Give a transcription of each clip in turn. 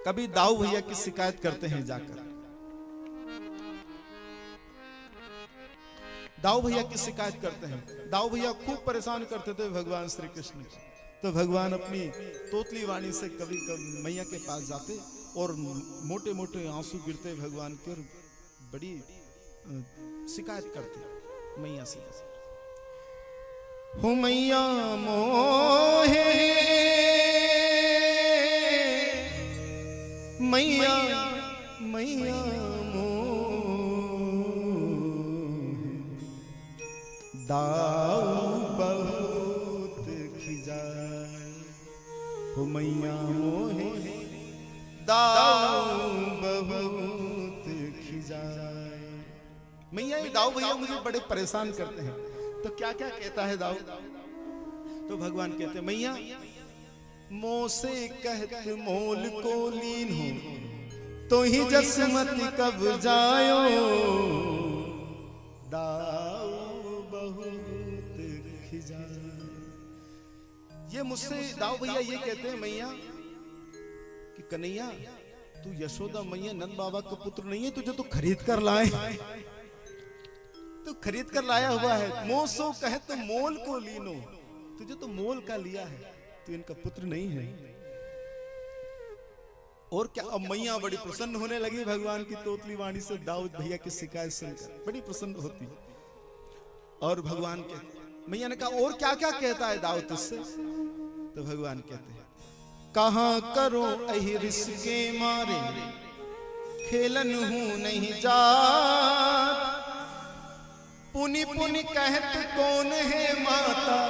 कभी दाऊ भैया की शिकायत करते हैं जाकर, दाऊ भैया की शिकायत करते हैं। दाऊ भैया खूब परेशान करते थे भगवान श्री कृष्ण को। तो भगवान अपनी तोतली वाणी से कभी कभी मैया के पास जाते और मोटे मोटे आंसू गिरते भगवान के और बड़ी शिकायत करते मैया से। हो मैया मोहे, मैया मैया दाऊ बहुत खिजाए, हो मैया मोहे दाऊ बहुत खिजाए। मैया ये दाऊ भैया मुझे बड़े परेशान करते हैं। तो क्या क्या कहता है दाऊ? तो भगवान कहते हैं मैया मोह से कहत मोल को लीन हो, तो ही जसमति कब जायो, दाऊ बहुत खिजाए। ये मुझसे दाऊ भैया ये कहते हैं मैया कि कन्हैया तू यशोदा मैया नंद बाबा का पुत्र नहीं है, तुझे तो खरीद कर लाए, तू खरीद कर लाया हुआ है। मोह सो कहे तो मोल को लीनो, तुझे तो मोल का लिया है, तू इनका पुत्र नहीं है। और क्या? अब मैया बड़ी प्रसन्न होने लगी भगवान की तोतली वाणी से, दाऊद भैया की शिकायत सुनकर बड़ी प्रसन्न होती। और भगवान कहते, मैया ने कहा और क्या क्या कहता है दाऊद तुझसे? तो भगवान कहते हैं कहां करो अहि रिसके मारे, खेलन हूं नहीं जात, पुनि पुनि कहत कौन है माता,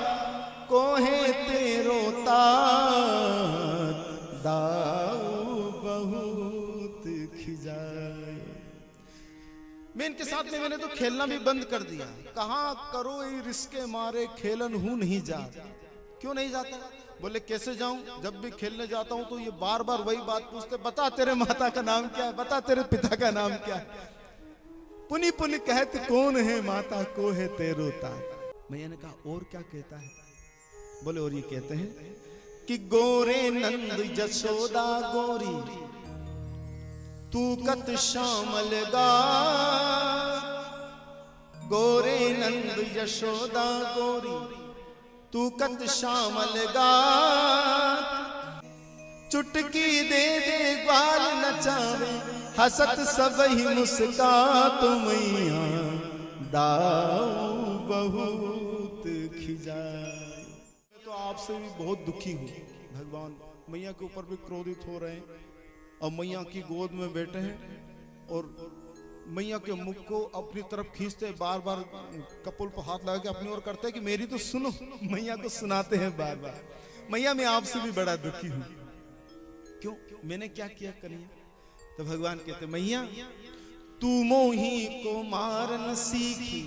को है तेरो तात, दाऊ बहुत खिजाए। मैं इनके साथ में मैंने तो खेलना भी बंद कर दिया। कहां करो ये रिस्के मारे, खेलन हूं नहीं जाता। क्यों नहीं जाता? बोले कैसे जाऊं? जब भी खेलने जाता हूं तो ये बार बार वही बात पूछते, बता तेरे माता का नाम क्या है, बता तेरे पिता का नाम क्या है। पुनि पुनि कहते कौन है माता, को है तेरो तात। मैया ने कहा और क्या कहता है? बोले और ये कहते हैं कि गोरे नंद यशोदा गोरी, तू कत श्यामल गात, गोरे नंद यशोदा गोरी, तू कत श्यामल गात, चुटकी दे दे ग्वाल नचावे, हसत सब ही मुस्कात, मैया दाऊ बहुत खिजाए। मैं तो आपसे भी बहुत दुखी हूँ। भगवान मैया के ऊपर भी क्रोधित हो रहे हैं और मैया की गोद में बैठे हैं और मैया के मुख को अपनी तरफ खींचते, बार बार कपोल पर हाथ लगा के अपनी ओर करते हैं कि मेरी तो सुनो। मैया को सुनाते हैं बार बार, मैया मैं आपसे भी बड़ा दुखी हूँ। क्यों? मैंने क्या किया कन्हैया? तो भगवान कहते मैया तू मोही को मारन सीखी,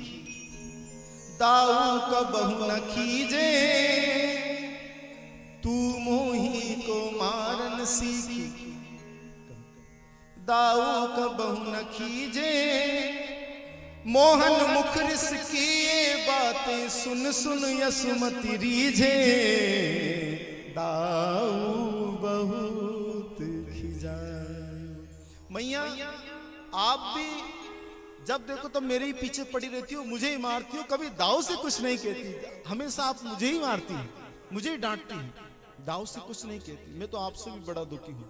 दाऊ का बहु न खीजे, तू मोही को मारन सीखी, दाऊ का बहु न खीजे, मोहन मुख रिस की ये बातें सुन सुन यसुमति रीझे, दाऊ बहुत खिजाए। मैया आप भी जब देखो तब मेरे ही पीछे पड़ी रहती हो, मुझे ही मारती हो, कभी दाऊ से कुछ नहीं कहती। हमेशा आप मुझे ही मारती हैं, मुझे ही डांटती हैं, दाऊ से कुछ नहीं कहती। मैं तो आपसे भी बड़ा दुखी हूँ।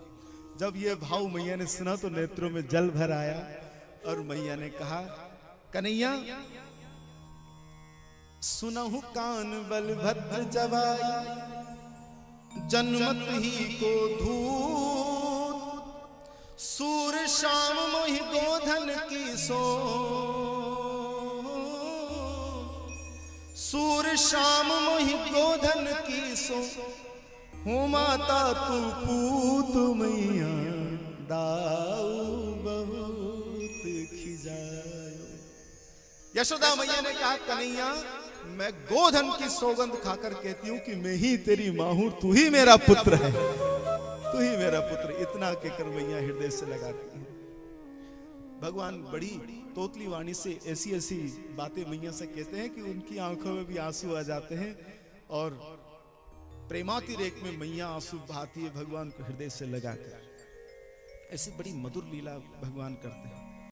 जब ये भाव मैया ने सुना तो नेत्रों में जल भर आया और मैया ने कहा कन्हैया सुनहु कान बलभद्र जवाई, जन्मत ही को धूत, सूर शाम मोहि गोधन की सो, सूर शाम मोहि गोधन की सो, हो माता तू पूत मैया दाऊ बहुत खिजाए। यशोदा मैया ने कहा कन्हैया मैं गोधन की सौगंध खाकर कहती हूं कि मैं ही तेरी मां हूं, तू ही मेरा पुत्र है, तू ही मेरा पुत्र। इतना कहकर मैया हृदय से लगाती है। भगवान बड़ी तोतली वाणी से ऐसी ऐसी बातें मैया से कहते हैं कि उनकी आंखों में भी आंसू आ जाते हैं और प्रेमातिरेक में मैया आंसू बहाती है भगवान को हृदय से लगाकर। ऐसी बड़ी मधुर लीला भगवान करते हैं।